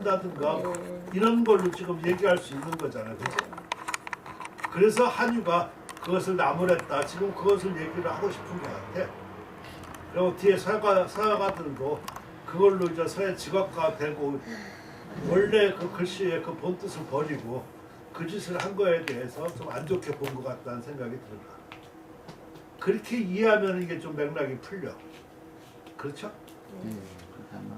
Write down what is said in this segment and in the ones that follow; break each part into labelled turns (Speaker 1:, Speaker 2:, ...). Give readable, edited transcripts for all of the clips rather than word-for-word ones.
Speaker 1: 다든가 이런 걸로 지금 얘기할 수 있는 거잖아요, 그렇지? 그래서 한유가 그것을 나무랬다. 지금 그것을 얘기를 하고 싶은 것 같아. 그리고 뒤에 서야가들도 그걸로 이제 서야 직업가 되고 원래 그 글씨의 그 본 뜻을 버리고 그 짓을 한 거에 대해서 좀 안 좋게 본 것 같다는 생각이 들어. 그렇게 이해하면 이게 좀 맥락이 풀려. 그렇죠?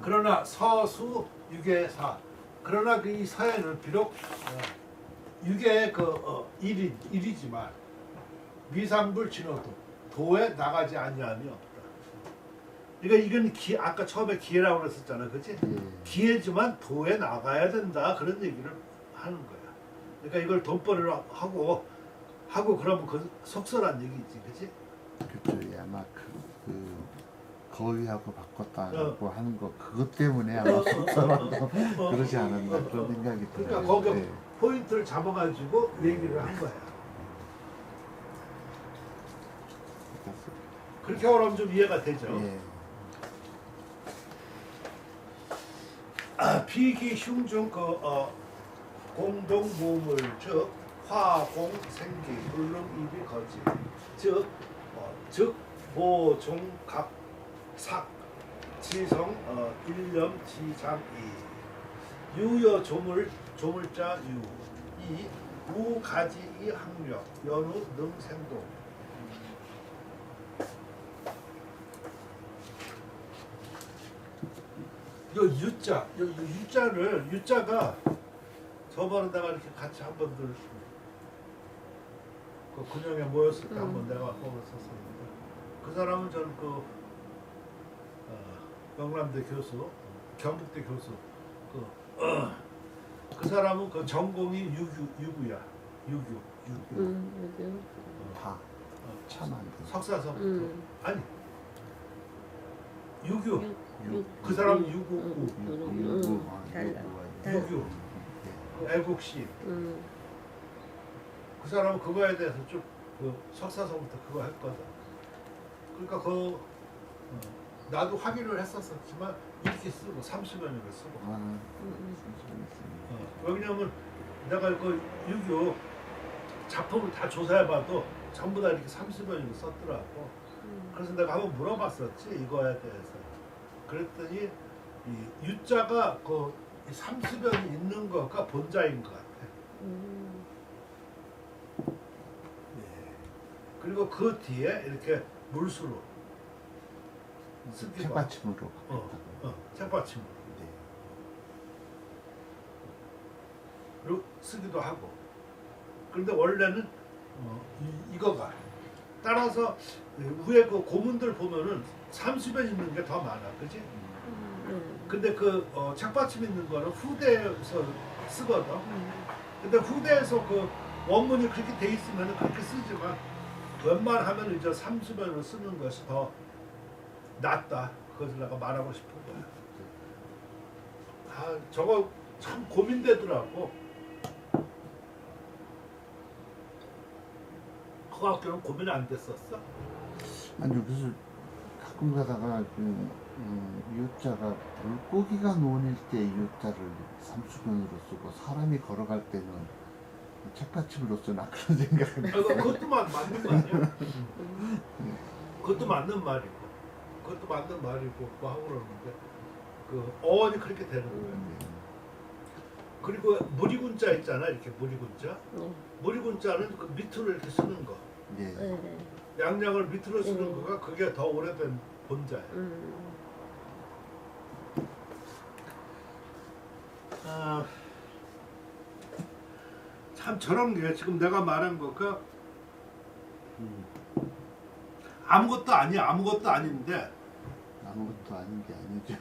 Speaker 1: 그러나 서수 유계사. 그러나 그 이 서에는 비록 유계의 일이지만 미상불 진호도 도에 나가지 아니함이 없다. 그러니까 이건 아까 처음에 기회라고 그랬었잖아, 그렇지? 기회지만 도에 나가야 된다 그런 얘기를 하는 거야. 그러니까 이걸 돈벌이를 하고 그러면 그 속설한 얘기지, 그렇지?
Speaker 2: 그렇죠. 예, 아마 그 거위하고 바꿨다고 하는 거 그것 때문에 아마 속설하고 그러지 않았나 그런 생각이 들어요.
Speaker 1: 그러니까 거기 포인트를 잡아가지고 얘기를 한 거야. 그렇게 하면 좀 이해가 되죠.
Speaker 2: 예.
Speaker 1: 비기 흉중 공동모물 즉 화공 생기 물릉 입이 거지 즉 모종각 삭 지성 일념 지장이 유여 조물자 유이 우가지 이 학력 연우 능생동. 요 유자가 저번에 내가 이렇게 같이 한 번들 그 군영에 모였을 때 한 번 내가 뽑았었는데 그 사람은 저는 영남대 교수, 경북대 교수 그 사람은 그 전공이 유구야. 유구.
Speaker 2: 다 차만
Speaker 1: 석사서부터 아니 유교. 그 사람은 유구. 유교. 애국시. 그 사람은 그거에 대해서 쭉 그 석사서부터 그거 했거든. 그러니까 나도 확인을 했었지만 이렇게 쓰고 30년을 쓰고. 왜냐면 내가 그 유교 작품을 다 조사해봐도 전부 다 이렇게 30년을 썼더라고. 그래서 내가 한번 물어봤었지 이거에 대해서. 그랬더니 이 유자가 그 30년이 있는 거가 본자인 것 같아. 그리고 그 뒤에 이렇게 물수로
Speaker 2: 책받침으로
Speaker 1: 책받침으로 쓰기도 하고. 그런데 원래는 이거가 따라서 위에 그 고문들 보면은 30연 있는 게 더 많아, 그렇지? 근데 그 책받침 있는 거는 후대에서 쓰거든. 근데 후대에서 그 원문이 그렇게 돼 있으면 그렇게 쓰지만 웬만하면 이제 30연으로 쓰는 것이 더 낫다. 그것을 내가 말하고 싶은 거야. 저거 참 고민되더라고. 그 학교는 고민이 안 됐었어?
Speaker 2: 아니 그래서 가끔 가다가 유자가 물고기가 논일 때 유자를 삼수변으로 쓰고 사람이 걸어갈 때는 책받침으로 쓰나 그런 생각을
Speaker 1: 그것도 맞는 말이야. 그것도 맞는 말이고 뭐 하고 그러는데 그 어원이 그렇게 되는 거야. 그리고 무리군자 있잖아, 이렇게 무리군자. 무리군자는 그 밑으로 이렇게 쓰는 거. 양양을 밑으로 쓰는 거가 그게 더 오래된 본자야. 참 저런 게 지금 내가 말한 거가 아무것도 아니야. 아무것도 아닌데
Speaker 2: 아무것도 아닌 게 아니죠.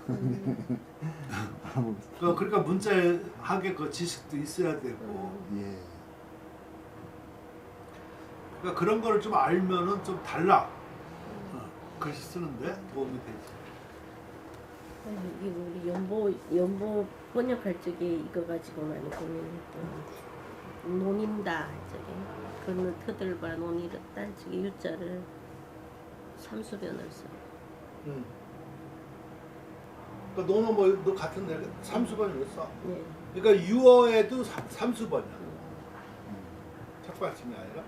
Speaker 2: 아무것도.
Speaker 1: 그러니까 문자학의 그 지식도 있어야 되고 그러니까 그런 거를 좀 알면은 좀 달라. 글씨 쓰는데 도움이 되지.
Speaker 3: 우리 연보 번역할 적에 이거 가지고 많이 고민했던 논인다 저게 그는 터들과 논이다 저게 유자를 삼수변을 써.
Speaker 1: 그러니까 너는 뭐너 같은 데 삼수번이었어.
Speaker 3: 네.
Speaker 1: 그러니까 유어에도 삼수번이야. 첫 받침이 아니라.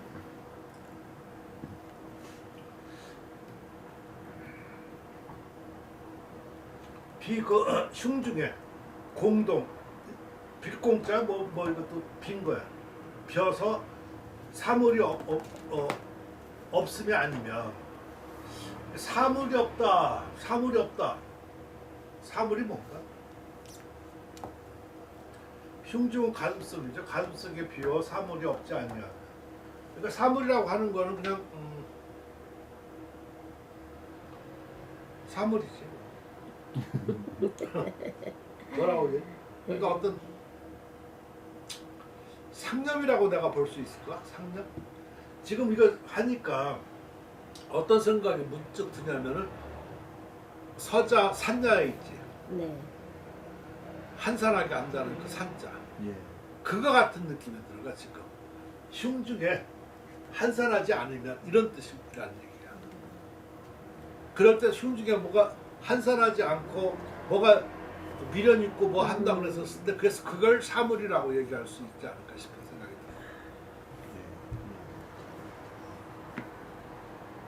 Speaker 1: 흉 중에 공동 빌공자 뭐 이것도 빈 거야. 벼서 사물이 없으면 아니면 사물이 없다. 사물이 뭔가? 흉중은 가슴속이죠. 가슴속에 비어 사물이 없지 않냐. 그러니까 사물이라고 하는 거는 그냥 사물이지. 뭐라고 그래? 그러니까 어떤 상념이라고 내가 볼 수 있을까? 상념? 지금 이거 하니까 어떤 생각이 문득 드냐면은 서자 산자에 있지.
Speaker 3: 네.
Speaker 1: 한산하게 한다는 그 산자.
Speaker 2: 예.
Speaker 1: 그거 같은 느낌이 들어가 지금. 흉 중에 한산하지 않으면 이런 뜻이라는 얘기야. 그럴 때 흉 중에 뭐가 한산하지 않고 뭐가 미련 있고 뭐 한다고 그래서 쓰는데 그래서 그걸 사물이라고 얘기할 수 있지 않을까 싶은 생각이 들어요.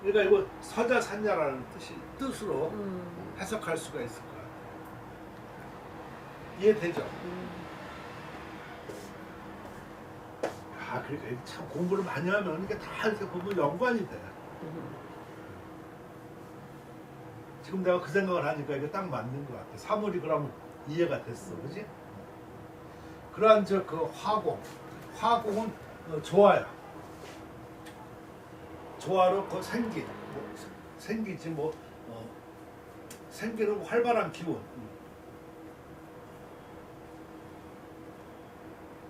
Speaker 1: 그러니까 이거 서자산야라는 뜻으로 해석할 수가 있을 것 같아요. 이해되죠? 아, 그러니까 이게 참 공부를 많이 하면 이게 다 이렇게 보면 연관이 돼. 지금 내가 그 생각을 하니까 이게 딱 맞는 것 같아. 사물이 그러면 이해가 됐어, 그지? 그러한 그 화공은 조화야. 조화로 그 생기지 뭐 생기는 활발한 기운.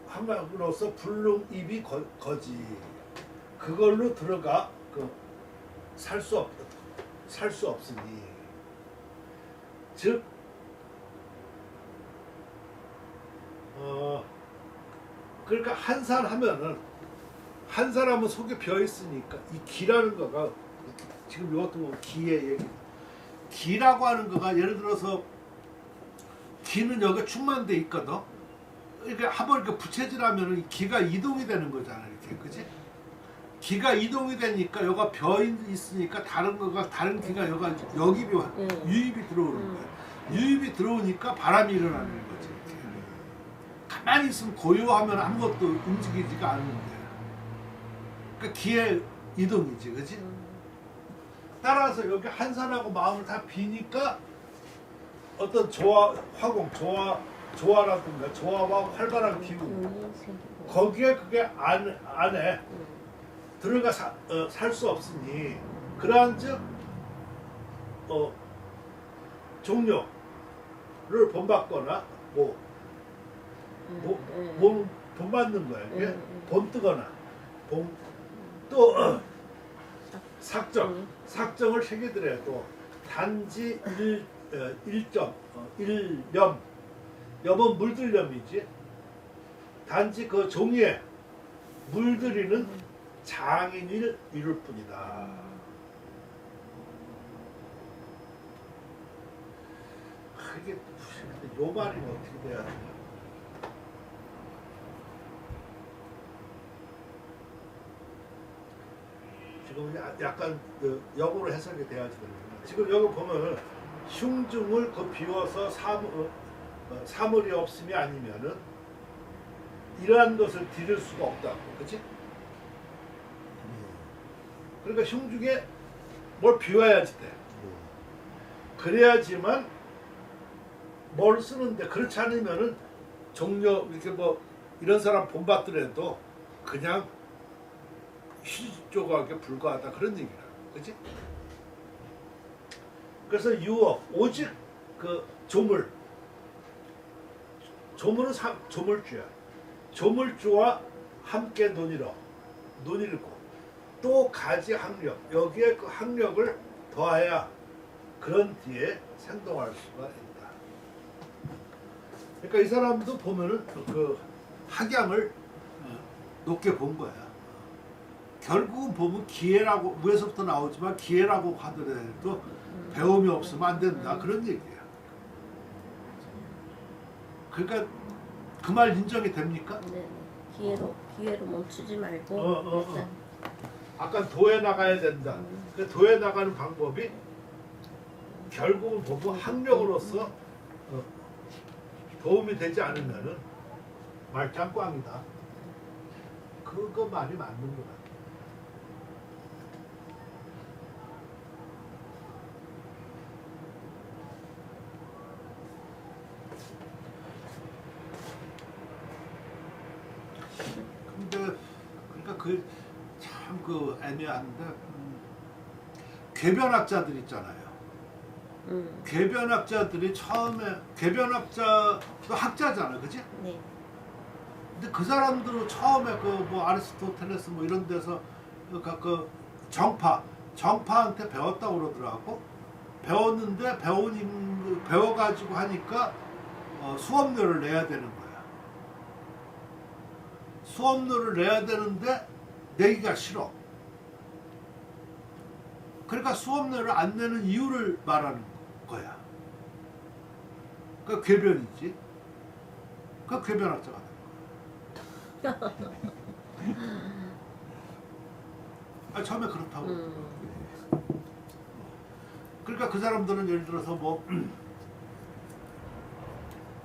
Speaker 1: 한마디로서 불능입이 거지. 그걸로 들어가 살 수 없으니. 즉 그러니까 한산하면은 한산하면 속에 벼 있으니까 이 기라는 거가 지금 이것도 뭐 기의 얘기. 기라고 하는 거가 예를 들어서 기는 여기 충만돼 있거든. 그러니까 한번 이렇게 부채질하면은 이 기가 이동이 되는 거잖아, 이렇게, 그지? 기가 이동이 되니까 여기가 벼 있으니까 다른 기가 여기 유입이 들어오는 거야. 유입이 들어오니까 바람이 일어나는 거지. 이렇게. 가만히 있으면 고요하면 아무것도 움직이지가 않는데. 그러니까 기의 이동이지, 그지? 따라서 여기 한산하고 마음을 다 비니까 어떤 조화라든가 조화와 활발한 기운 거기에 그게 안에 들어가 살 수 없으니 그러한즉 종료를 본받거나 본받는 거야. 이게 본뜨거나 또 삭정을 새기더라도 단지 일념 염은 물들염이지. 단지 그 종이에 물들이는 장인을 이룰 뿐이다. 이게 요 말이 어떻게 돼야 되냐? 지금 약간 역으로 해석이 돼야지 되는데 지금 여기 보면은 흉중을 비워서 사물이 없음이 아니면은 이러한 것을 드릴 수가 없다고, 그렇지? 그러니까 흉중에 뭘 비워야지 돼. 그래야지만 뭘 쓰는데 그렇지 않으면은 종료 이렇게 뭐 이런 사람 본받더라도 그냥 휴지 조각에 불과하다 그런 얘기라, 그렇지? 그래서 유어 오직 그 조물은 조물주야. 조물주와 함께 논일고 또 가지 학력 여기에 그 학력을 더해야 그런 뒤에 생동할 수가 있다. 그러니까 이 사람도 보면은 그 학양을 높게 본 거야. 결국은 보면 기회라고 위에서부터 나오지만 기회라고 하더라도 배움이 없으면 안 된다 그런 얘기야. 그러니까 그 말 인정이 됩니까?
Speaker 3: 네. 기회로 멈추지 말고. 일단.
Speaker 1: 아까 도에 나가야 된다. 그 도에 나가는 방법이 결국은 보고 학력으로서 도움이 되지 않으면은 말짱 꽝이다. 그거 말이 맞는 거다. 근데 그러니까 그 참 그 애매한데 궤변학자들 있잖아요. 궤변학자들이 처음에 궤변학자도 학자잖아, 그지?
Speaker 3: 네.
Speaker 1: 근데 그 사람들은 처음에 그 뭐 아리스토텔레스 뭐 이런 데서 그러니까 그 정파한테 배웠다고 그러더라고. 배웠는데 배워가지고 하니까 수업료를 내야 되는 거야. 수업료를 내야 되는데 내기가 싫어. 그러니까 수업료를 안 내는 이유를 말하는 거야. 그 궤변이지. 그 궤변학자가 되는 거야. 처음에 그렇다고. 그러니까 그 사람들은 예를 들어서 뭐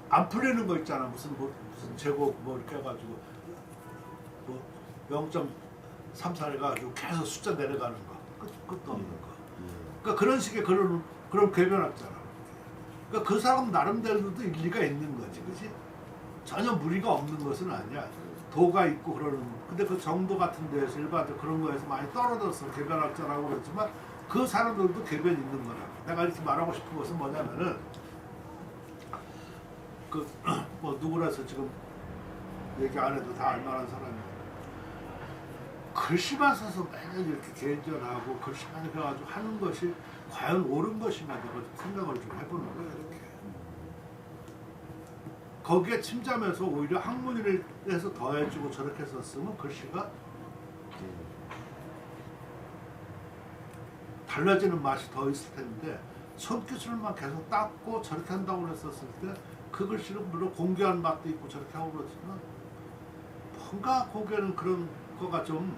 Speaker 1: 안 풀리는 거 있잖아. 무슨 제곱 뭐 이렇게 해가지고 뭐 0.34 해가지고 계속 숫자 내려가는 거. 끝도 없는 거. 그러니까 그런 식의 그런 궤변학자라. 그러니까 그 사람 나름대로도 일리가 있는 거지, 그렇지? 전혀 무리가 없는 것은 아니야. 도가 있고 그러는. 근데 그 정도 같은 데에서 일반적으로 그런 거에서 많이 떨어져서 궤변학자라고 그러지만 그 사람들도 궤변이 있는 거라. 내가 이렇게 말하고 싶은 것은 뭐냐면은 그 뭐 누구라서 지금 얘기 안 해도 다 알만한 사람이 글씨만 써서 매일 이렇게 개인전하고 글씨만 해가지고 하는 것이 과연 옳은 것이냐 내가 생각을 좀 해보는 거야 이렇게. 거기에 침잠해서 오히려 학문을 해서 더해주고 저렇게 썼으면 글씨가 달라지는 맛이 더 있을 텐데 손기술만 계속 닦고 저렇게 한다고 그랬었을 때 그 글씨는 물론 공개한 맛도 있고 저렇게 하고 그렇지만 뭔가 거기에는 그런 거가 좀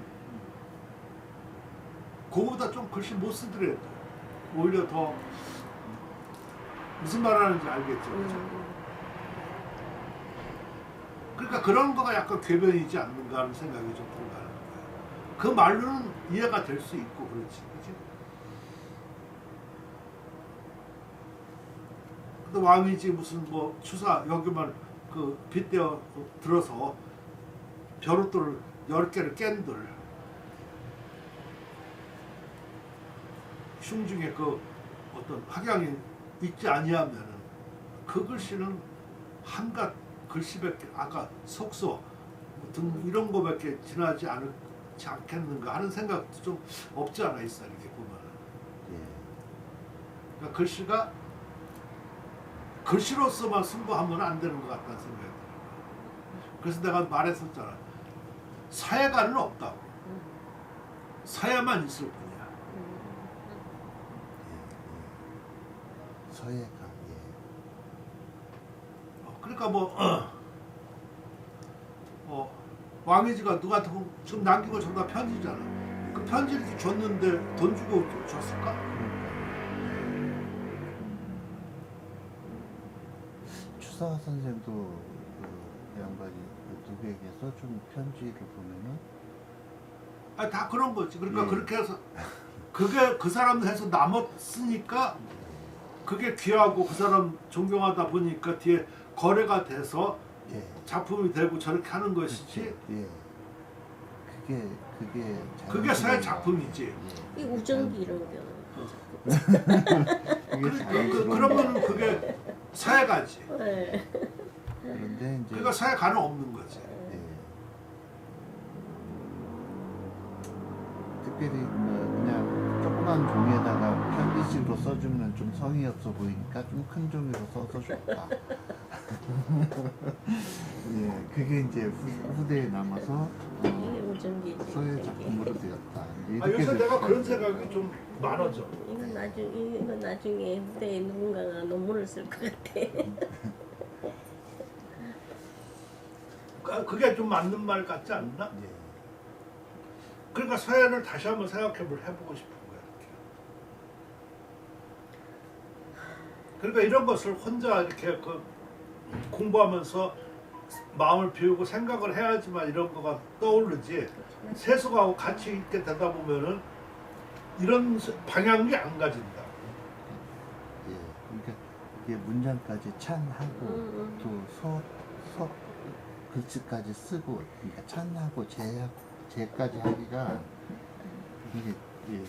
Speaker 1: 그거보다 좀 글씨 못 쓰더라도 오히려 더 무슨 말 하는지 알겠죠. 그러니까 그런 거가 약간 궤변이지 않는가 하는 생각이 좀 들어가는 거예요. 그 말로는 이해가 될 수 있고 그렇지. 그치? 근데 왕이지 무슨 뭐 추사 여기만 그 빗대어 들어서 벼룩돌을 10개를 깬들 흉중에 그 어떤 학양이 있지 아니하면은 그 글씨는 한갓 글씨밖에 아까 속소 등 이런 거밖에 지나지 않지 않겠는가 하는 생각도 좀 없지 않아 있어 이렇게 보면은. 그러니까 글씨가 글씨로서만 승부하면 안 되는 것 같다는 생각이 들어요. 그래서 내가 말했었잖아. 서예가는 없다고. 서예만 있을 뿐이야.
Speaker 2: 서예가
Speaker 1: 그러니까 왕이지가 누구한테 지금 남긴 거 전부 다 편지잖아. 그 편지를 줬는데 돈 주고 줬을까?
Speaker 2: 추사 선생도 그 양반이 누구에게 써준 편지를 보면은
Speaker 1: 다 그런 거지. 그러니까 그렇게 해서 그게 그 사람 해서 남았으니까 그게 귀하고 그 사람 존경하다 보니까 뒤에 거래가 돼서 작품이 되고 저렇게 하는 것이지. 그게 서예 작품이지.
Speaker 3: 이 우정기 이런 거.
Speaker 1: 그러면은 그게 서예가지.
Speaker 2: 그런데 이제
Speaker 1: 그러니까 서예가는 없는 거지.
Speaker 2: 특별히 그냥 조그만 종이에다가 편지식으로 써주면 좀 성의 없어 보이니까 좀 큰 종이로 써서 좋다. 그게 이제 후대에 남아서 서예 작품으로 되었다.
Speaker 1: 요새 내가 그런 생각이 좀 많아져.
Speaker 3: 이건 나중에 후대에 누군가가 논문을 쓸 것 같아.
Speaker 1: 그게 좀 맞는 말 같지 않나?
Speaker 2: 예.
Speaker 1: 그러니까 서예를 다시 한번 해보고 싶은 거야. 그러니까 이런 것을 혼자 이렇게 공부하면서 마음을 비우고 생각을 해야지만 이런 거가 떠오르지. 세속하고 같이 있게 되다 보면은 이런 방향이 안 가진다.
Speaker 2: 예. 그러니까 이게 문장까지 찬하고 또 소 글씨까지 쓰고, 그러니까 찬하고 제까지 하기가 이게 예.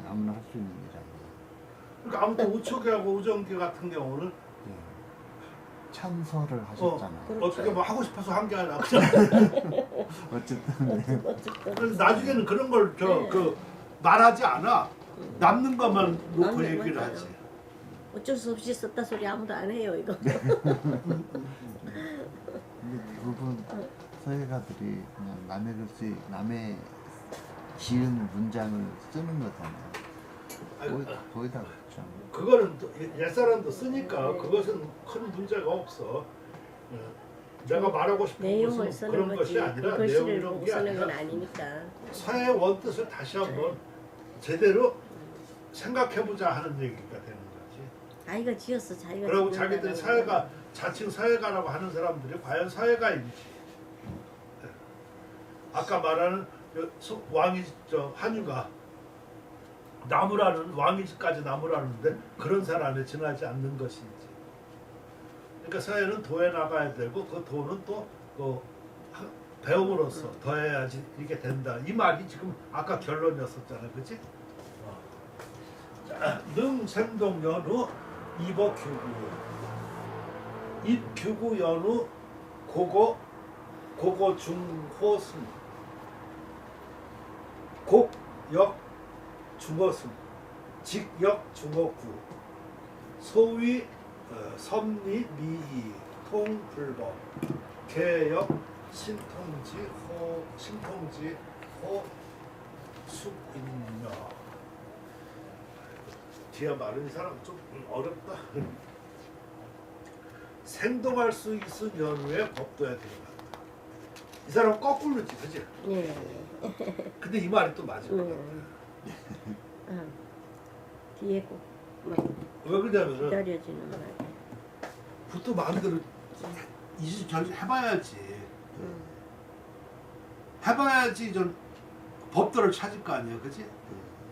Speaker 2: 아무나 할 수 있는 일 아니에요.
Speaker 1: 그러니까 아무튼 우초기하고 우정기 같은 경우는
Speaker 2: 예. 찬서를 하셨잖아요.
Speaker 3: 그렇죠.
Speaker 1: 어떻게 뭐 하고 싶어서 한 게 아니라 그냥
Speaker 2: 어쨌든 네.
Speaker 3: 어쨌든
Speaker 1: 그래서 나중에는 그런 걸 말하지 않아. 남는 것만 놓고
Speaker 3: 남는
Speaker 1: 얘기를
Speaker 3: 것만
Speaker 1: 하지.
Speaker 3: 어쩔 수 없이 썼다 소리 아무도 안 해요 이거.
Speaker 2: 근데 대부분 서예가들이 그냥 남의 글씨, 남의 지은 문장을 쓰는 거잖아요. 거의 다 그렇죠.
Speaker 1: 그거는 또 옛사람도 쓰니까 그것은 큰 문제가 없어. 내가 말하고 싶은
Speaker 3: 내용을
Speaker 1: 것은
Speaker 3: 쓰는
Speaker 1: 그런
Speaker 3: 거지
Speaker 1: 것이 아니라
Speaker 3: 그 글씨를
Speaker 1: 내용 이런
Speaker 3: 보고
Speaker 1: 게
Speaker 3: 쓰는 건
Speaker 1: 아니라
Speaker 3: 아니니까.
Speaker 1: 서의 원뜻을 다시 한번 제대로 생각해보자 하는 얘기가 되는 거지.
Speaker 3: 아이가 지었어 자기가.
Speaker 1: 그리고
Speaker 3: 짓는다는
Speaker 1: 자기들이
Speaker 3: 거는.
Speaker 1: 사회가 자칭 사회가라고 하는 사람들이 과연 사회가인지. 아까 말하는 왕이 한유가 나무라는 왕이까지 나무라는데 그런 사람에 지나지 않는 것인지. 그러니까 사회는 도에 나가야 되고 그 도는 또 배움으로써 더해야지 이게 된다. 이 말이 지금 아까 결론이었었잖아요, 그렇지? 능생동 연우 이버규구 입규구 연우 고고 중호승 곡역 중어승 직역 중어구 소위 섭리 미희 통불법 개역 신통지 호 숙인녀. 뒤에 말은 이 사람 좀 어렵다. 생동할 수 있은 연후에 법도에 들어간다. 이 사람 거꾸로지, 그지?
Speaker 3: 예.
Speaker 1: 근데 이 말이 또 맞을 것 같아.
Speaker 3: 뒤에 꼭막
Speaker 1: 왜 그러냐면은
Speaker 3: 기다려지는 말.
Speaker 1: 부터 마음대로 이제 해봐야지. 해봐야지 전 법도를 찾을 거 아니에요, 그지?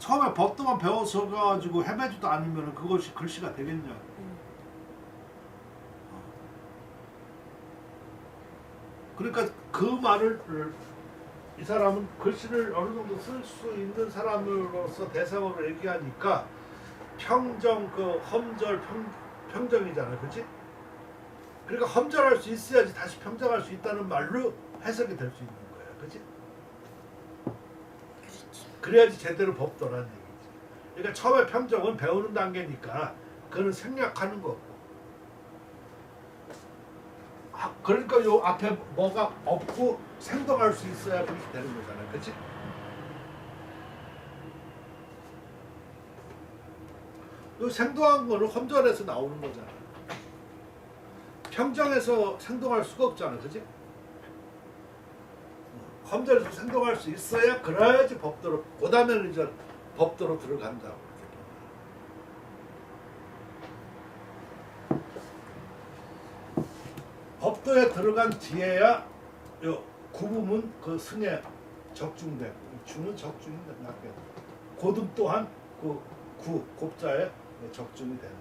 Speaker 1: 처음에 법도만 배워서 가지고 헤매지도 않으면 그것이 글씨가 되겠냐? 그러니까 그 말을 이 사람은 글씨를 어느 정도 쓸 수 있는 사람으로서 대상으로 얘기하니까 평정 험절 평정이잖아요, 그렇지? 그러니까 험절할 수 있어야지 다시 평정할 수 있다는 말로 해석이 될 수 있는 거예요, 그렇지? 그래야지 제대로 법도라는 얘기지. 그러니까 처음에 평정은 배우는 단계니까 그거는 생략하는 거고. 그러니까 요 앞에 뭐가 없고 생동할 수 있어야 그렇게 되는 거잖아요, 그렇지? 요 생동한 거는 험절에서 나오는 거잖아. 평정에서 생동할 수가 없잖아, 그렇지? 험절에서 생동할 수 있어야 그래야지 법도로, 그다음에는 이제 법도로 들어간다고. 법도에 들어간 뒤에야 요 구음은 그 승에 적중되고 중은 적중이 낫게 고등 또한 그 곱자에 적중이 된다.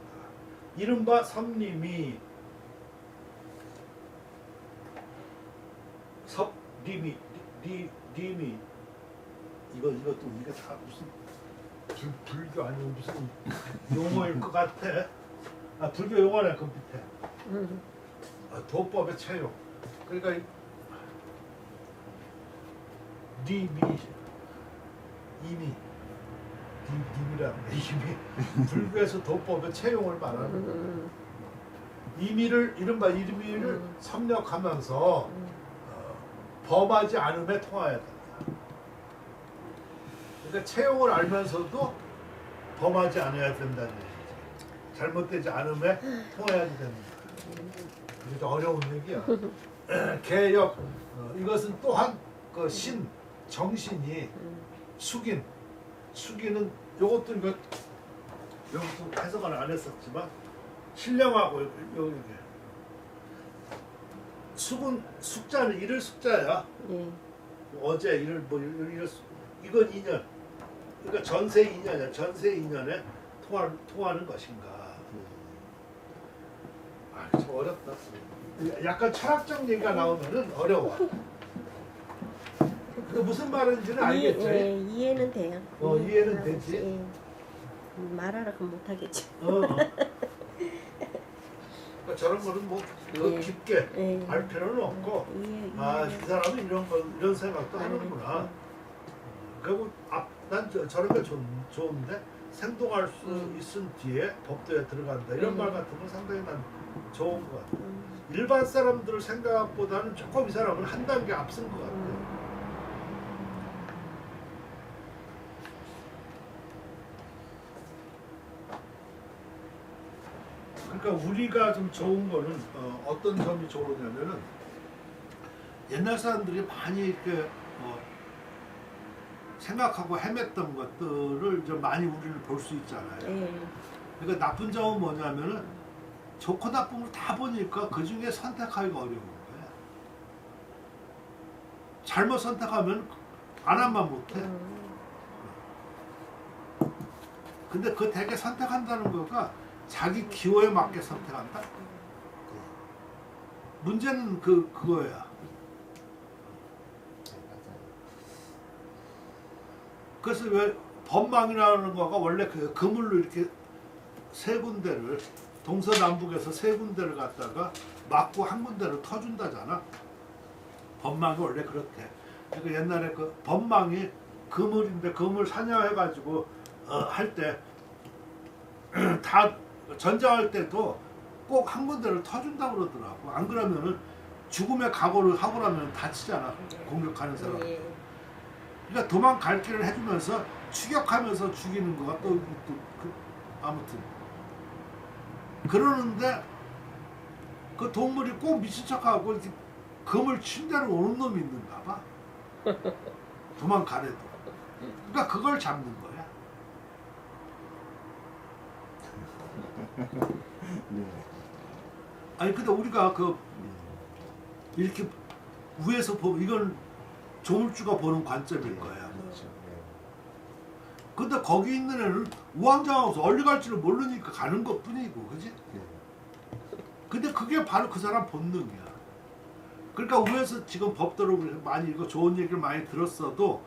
Speaker 1: 이른바 섭림이 섭림이 리미 이것도 우리가 다 무슨 불교 아니면 무슨 용어일 것 같아. 불교 용어네 그 밑에. 도법의 체용. 그러니까 님이란 이미 불교에서 도법의 체용을 말하는 이른바 이미를 섭렵하면서 범하지 않음에 통하여야 된다. 그러니까 체용을 알면서도 범하지 않아야 된다는 얘기지. 잘못되지 않음에 통해야 된다. 이게 어려운 얘기야. 개역 이것은 또한 그 신 정신이 숙이는 요것도 이거 여기도 해석을 안 했었지만 신령하고 여기 숙은 숙자는 일을 숙자야.
Speaker 3: 예.
Speaker 1: 어제 일을 뭐 이럴 이건 인연. 그러니까 전세 인연이야. 전세 인연에 통하는 것인가. 아, 좀 어렵다. 약간 철학적 얘기가 나오면은 어려워. 그 무슨 말인지는 알겠죠?
Speaker 3: 예, 이해는 돼요.
Speaker 1: 이해는
Speaker 3: 하고,
Speaker 1: 되지.
Speaker 3: 예. 말하라 그러면 못하겠지.
Speaker 1: 그러니까 저런 거는 뭐
Speaker 3: 예.
Speaker 1: 깊게
Speaker 3: 예.
Speaker 1: 알 필요는 없고 아, 이 사람은 이런 생각도 하는구나. 그리고 난 저런 게 좋은데 생동할 수 있은 뒤에 법도에 들어간다 이런 말 같은 건 상당히 난 좋은 것 같아. 일반 사람들 생각보다는 조금 이 사람은 한 단계 앞선 것 같아. 그러니까 우리가 좀 좋은 거는 어떤 점이 좋으냐면은 옛날 사람들이 많이 이렇게 생각하고 헤맸던 것들을 좀 많이 우리는 볼 수 있잖아요.
Speaker 3: 예.
Speaker 1: 그러니까 나쁜 점은 뭐냐면은 좋고 나쁨을 다 보니까 그 중에 선택하기가 어려운 거야. 잘못 선택하면 안 하면 못해. 근데 그 되게 선택한다는 거가 자기 기호에 맞게 선택한다. 문제는 그거야. 그래서 왜 법망이라는 거가 원래 그 그물로 이렇게 세 군데를 동서남북에서 세 군데를 갖다가 막고 한 군데를 터준다잖아. 법망이 원래 그렇대. 그러니까 옛날에 그 법망이 그물인데 그물 사냥해가지고 할 때 다 전쟁할 때도 꼭 한 군데를 터준다고 그러더라고. 안 그러면은 죽음의 각오를 하고 나면 다치잖아. 공격하는 사람. 그러니까 도망갈 길을 해주면서 추격하면서 죽이는 거가 또 아무튼 그러는데 그 동물이 꼭 미친 척하고 이렇게 금을 침대로 오는 놈이 있는가 봐. 도망가래도. 그러니까 그걸 잡는 거야. 아니 근데 우리가 이렇게 위에서 보면 이건 조물주가 보는 관점일 거야. 근데 거기 있는 애는 우왕좌왕해서 어디 갈지를 모르니까 가는 것 뿐이고, 그지? 근데 그게 바로 그 사람 본능이야. 그러니까 위에서 지금 법도를 많이 이거 좋은 얘기를 많이 들었어도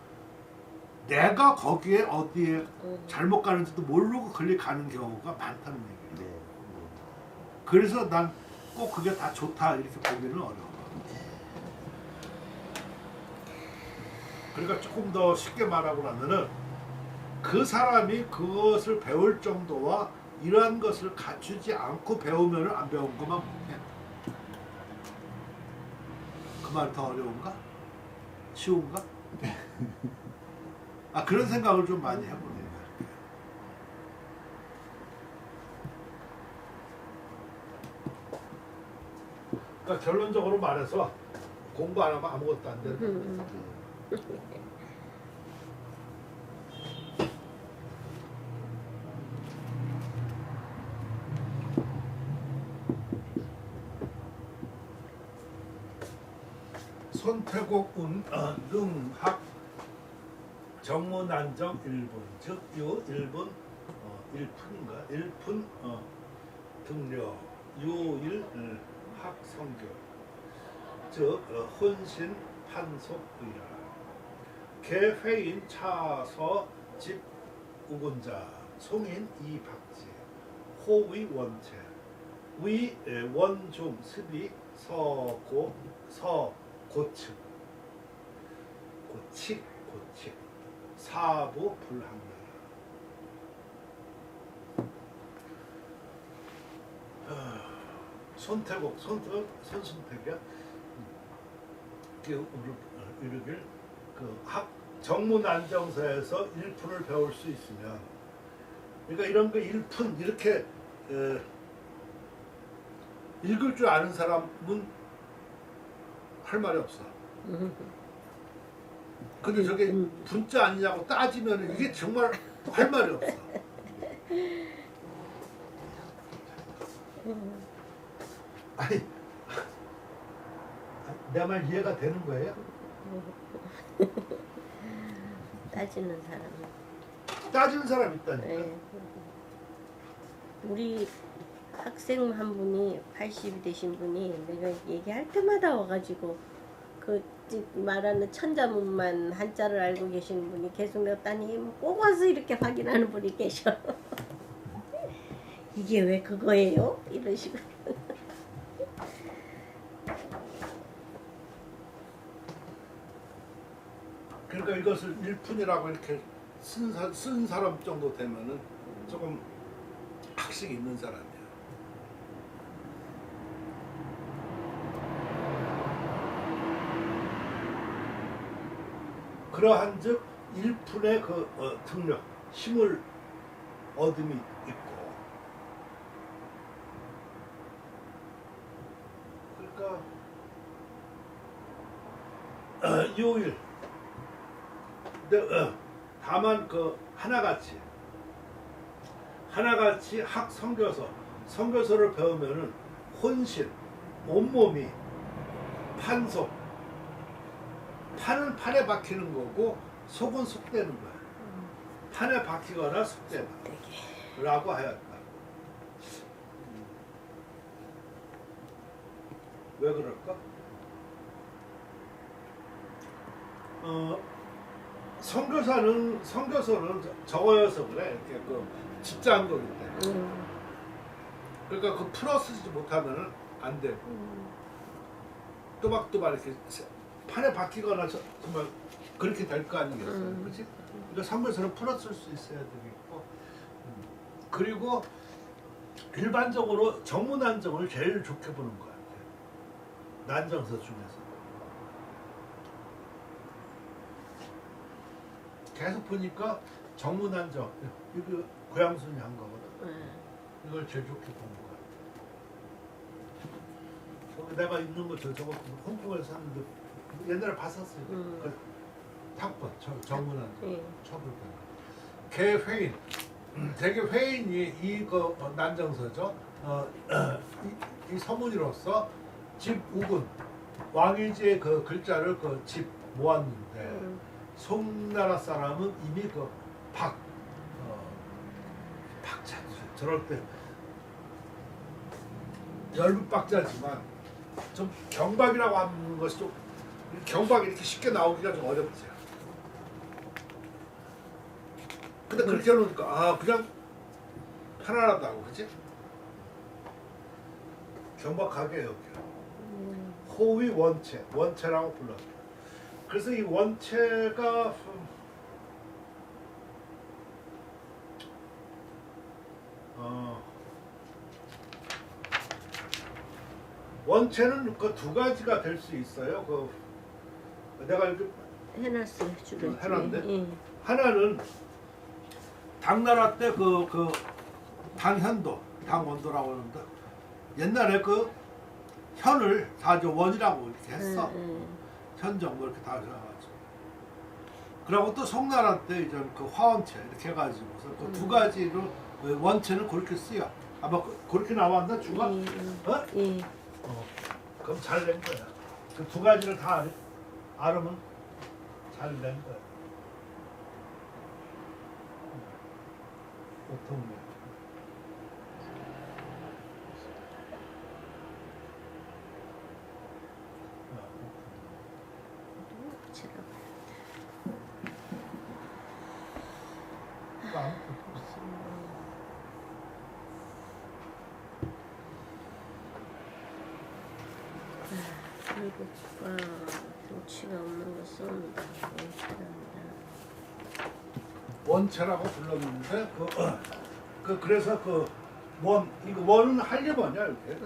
Speaker 1: 내가 거기에 어디에 잘못 가는지도 모르고 가는 경우가 많다는 얘기야. 그래서 난 꼭 그게 다 좋다 이렇게 보기는 어려워. 그러니까 조금 더 쉽게 말하고 나면은 그 사람이 그것을 배울 정도와 이러한 것을 갖추지 않고 배우면 안 배운 것만 못해. 그 말 더 어려운가? 쉬운가? 아 그런 생각을 좀 많이 해보네요. 그러니까 결론적으로 말해서 공부 안 하면 아무것도 안 되는 거예요. 손태국 능학 정문안정 일분 즉 요 일분 일푼인가 일푼 등려 요일 학성교 즉 혼신 판속의라 개회인 차서 집 우군자 송인 이박지 호의 원체 위 원중 습이 고측 사부 불합나라. 손순택이야. 이르길 학 정문안정서에서 일푼을 배울 수 있으면, 그러니까 이런 거 일푼 이렇게 읽을 줄 아는 사람은 할 말이 없어. 근데 저게 분자 아니냐고 따지면 이게 정말 할 말이 없어. 아니, 내 말 이해가 되는 거예요?
Speaker 3: 따지는 사람.
Speaker 1: 따지는 사람 있다니까.
Speaker 3: 네. 우리 학생 한 분이 80이 되신 분이 내가 얘기할 때마다 와가지고 그 말하는 천자문만 한자를 알고 계시는 분이 계속 내가 따님 꼭 와서 이렇게 확인하는 분이 계셔. 이게 왜 그거예요? 이런 식으로.
Speaker 1: 그러니까 이것을 일푼이라고 이렇게 쓴 사람 정도 되면은 조금 학식이 있는 사람이야. 그러한즉 일푼의 그 등력, 힘을 얻음이 있고, 그러니까 요일. 근데 다만 그 하나같이 학 성교서를 배우면은 혼신, 온몸이 판속, 판은 판에 박히는 거고 속은 속되는 거야. 판에 박히거나 속되다라고 하였다. 왜 그럴까? 선교서는 적어여서 그래. 이렇게 그 집자한거기 때문에. 그러니까 그 풀어 쓰지 못하면은 안 되고 또박또박 이렇게 판에 박히거나 정말 그렇게 될 거 아니겠어요, 그렇지? 그러니까 선교서는 풀어 쓸 수 있어야 되겠고, 그리고 일반적으로 정문안정을 제일 좋게 보는 것 같아요. 난정서 중에서. 계속 보니까 정문안정, 이거 고양순이 한 거거든. 이걸 제일 좋게 보는 거야. 내가 있는 거 저거 홍콩에서 샀는데 옛날에 봤었어요. 그 탁본 정문안정 쳐볼 때. 개회인, 대개 회인이 이거 난정서죠. 이 서문이로서 집 우군 왕이지의 그 글자를 그 집 모았는데. 송나라 사람은 이미 그 박자 저럴 때 열박자지만 좀 경박이라고 하는 것이 좀 경박이 이렇게 쉽게 나오기가 좀 어렵죠. 근데 그렇게 해놓으니까 그냥 편안하다고, 그치? 경박하게 여겨. 호위 원체라고 불렀다. 그래서 이 원체가 원체는 그 두 가지가 될 수 있어요. 그 내가 이렇게
Speaker 3: 해놨어요, 주로.
Speaker 1: 해놨는데 하나는 당나라 때 그 당현도, 당원도라고 하는데 옛날에 그 현을 다 원이라고 이렇게 했어. 현정 뭐 이렇게 다 해가지고. 그리고 또 송나라 때 이제 그 화원체 이렇게 해가지고서 그 두 가지로 원체는 그렇게 쓰여. 아마 그렇게 나왔나 주가? 그럼 잘 낸 거야. 그 두 가지를 다 알으면 잘 낸 거야. 보통
Speaker 3: 그리고 정치가 없는 거 쏜다.
Speaker 1: 원체라고 불렀는데 그래서 이거 원은 한림원이야 이렇게.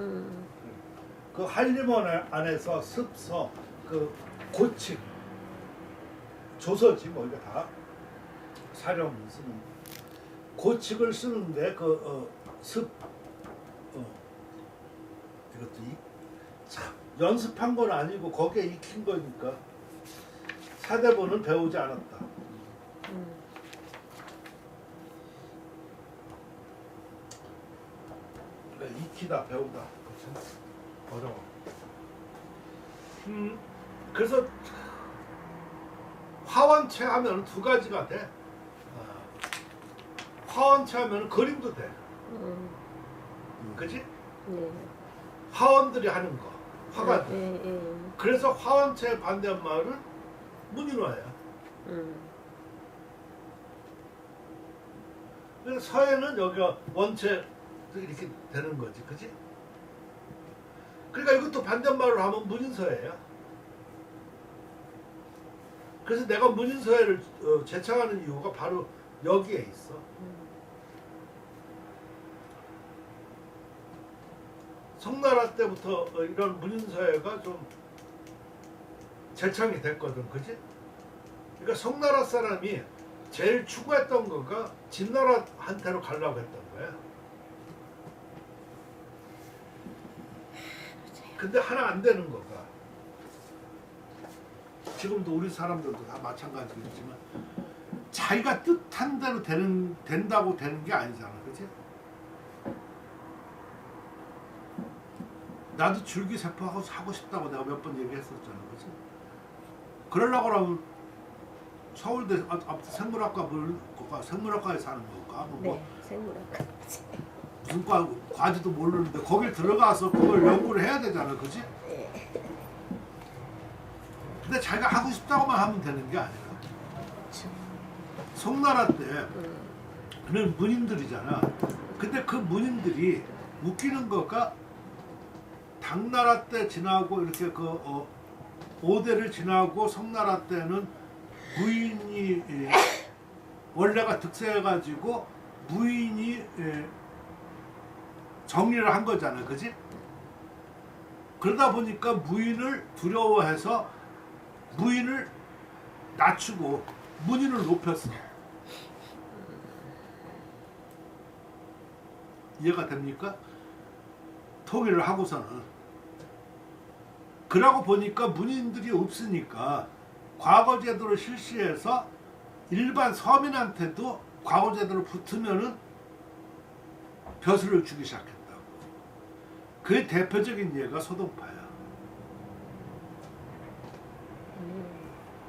Speaker 1: 그 한림원 안에서 습서 그 고칙 조서지 뭐 이거 다 사령 쓰는 고칙을 쓰는데 이것도 참 연습한 건 아니고 거기에 익힌 거니까 사대부는 배우지 않았다. 그러니까 익히다 배우다. 그렇지? 어려워. 그래서 화원체 하면 두 가지가 돼. 화원체 하면 그림도 돼. 그지?
Speaker 3: 네.
Speaker 1: 화원들이 하는 거. 화가들.
Speaker 3: 예.
Speaker 1: 그래서 화원체의 반대말은 문인화야. 그래서 서예는 여기가 원체 이렇게 되는 거지, 그지? 그러니까 이것도 반대말로 하면 문인서예야. 그래서 내가 문인서예를 제창하는 이유가 바로 여기에 있어. 송나라 때부터 이런 문인서예가 좀 제창이 됐거든, 그지? 그러니까 송나라 사람이 제일 추구했던 거가 진나라한테로 가려고 했던 거야. 근데 하나 안 되는 거가 지금도 우리 사람들도 다 마찬가지겠지만 자기가 뜻한 대로 된다고 되는 게 아니잖아, 그치? 나도 줄기세포하고 하고 싶다고 내가 몇 번 얘기했었잖아, 그치? 그러려고 하면 서울대 생물학과 생물학과에 사는 건가?
Speaker 3: 네, 생물학과.
Speaker 1: 무슨 과지도 모르는데 거길 들어가서 그걸 연구를 해야 되잖아, 그치? 근데 자기가 하고 싶다고만 하면 되는 게 아니라 송나라 때는 문인들이잖아. 근데 그 문인들이 웃기는 거가 당나라 때 지나고 이렇게 그 5대를 지나고 송나라 때는 무인이 원래가 득세해가지고 무인이 정리를 한 거잖아, 그지? 그러다 보니까 무인을 두려워해서 무인을 낮추고 문인을 높였어. 이해가 됩니까? 통일을 하고서는. 그러고 보니까 문인들이 없으니까 과거제도를 실시해서 일반 서민한테도 과거제도를 붙으면은 벼슬을 주기 시작했다고. 그 대표적인 예가 소동파야.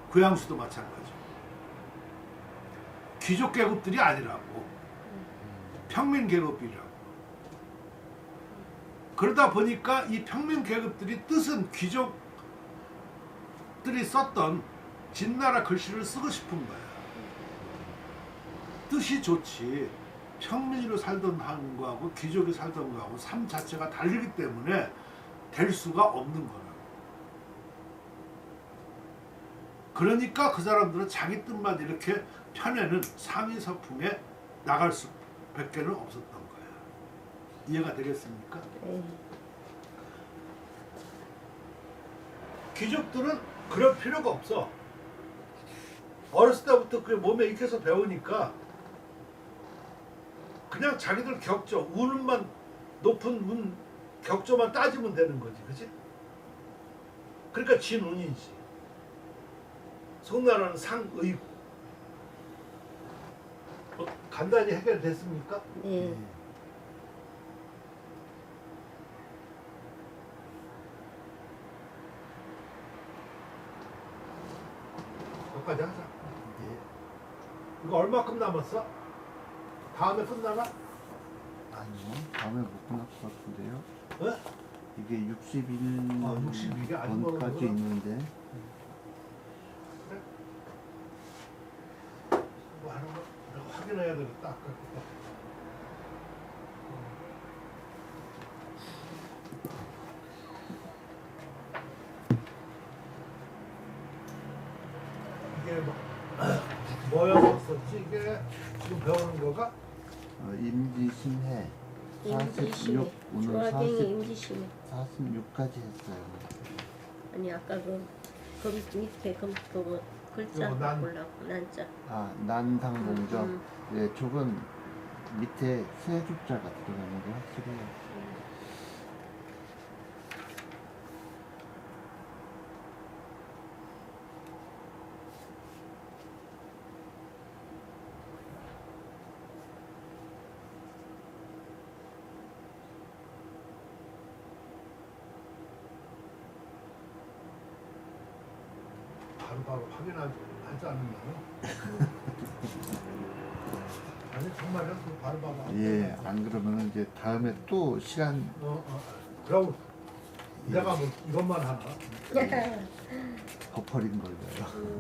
Speaker 1: 구양수도 마찬가지. 귀족 계급들이 아니라고. 평민 계급이라고. 그러다 보니까 이 평민 계급들이 뜻은 귀족들이 썼던 진나라 글씨를 쓰고 싶은 거야. 뜻이 좋지. 평민으로 살던 하는 거하고 귀족이 살던 거하고 삶 자체가 다르기 때문에 될 수가 없는 거라고. 그러니까 그 사람들은 자기 뜻만 이렇게 펴내는 상위서풍에 나갈 수밖에는 없었던 거야. 이해가 되겠습니까? 귀족들은 그럴 필요가 없어. 어렸을 때부터 그 몸에 익혀서 배우니까 그냥 자기들 격조, 운만 높은 운 격조만 따지면 되는 거지, 그치? 그러니까 진운이지. 송나라는 상의. 간단히 해결됐습니까?
Speaker 3: 네.
Speaker 1: 여기까지 하자. 이거 얼마큼 남았어? 다음에 끝나나?
Speaker 2: 아니요, 다음에 못 끝날 것 같은데요.
Speaker 1: 왜?
Speaker 2: 이게 61번까지
Speaker 1: 아닌 거구나.
Speaker 2: 있는데
Speaker 1: 뭐 하는 거 내가 확인해야 되겠다. 아까 그거. 이게 뭐였었지? 이게 지금 배우는 거가
Speaker 2: 임지심해
Speaker 3: 임지심해.
Speaker 2: 46 오늘
Speaker 3: 중화경이
Speaker 2: 40
Speaker 3: 임지심해.
Speaker 2: 46까지 했어요.
Speaker 3: 아니 아까 그 밑에 그거 글자
Speaker 1: 요거 난.
Speaker 3: 보려고 난자.
Speaker 2: 아, 난상봉정. 네, 저건 밑에 세 줄자가 들어가는 게 확실해요.
Speaker 1: 바로 확인하지 않으면 아니 정말이야 그 바로 봐봐.
Speaker 2: 예, 안 그러면 이제 다음에 또 시간
Speaker 1: 그럼 내가 뭐 이것만 하나.
Speaker 2: 버퍼링 걸려요.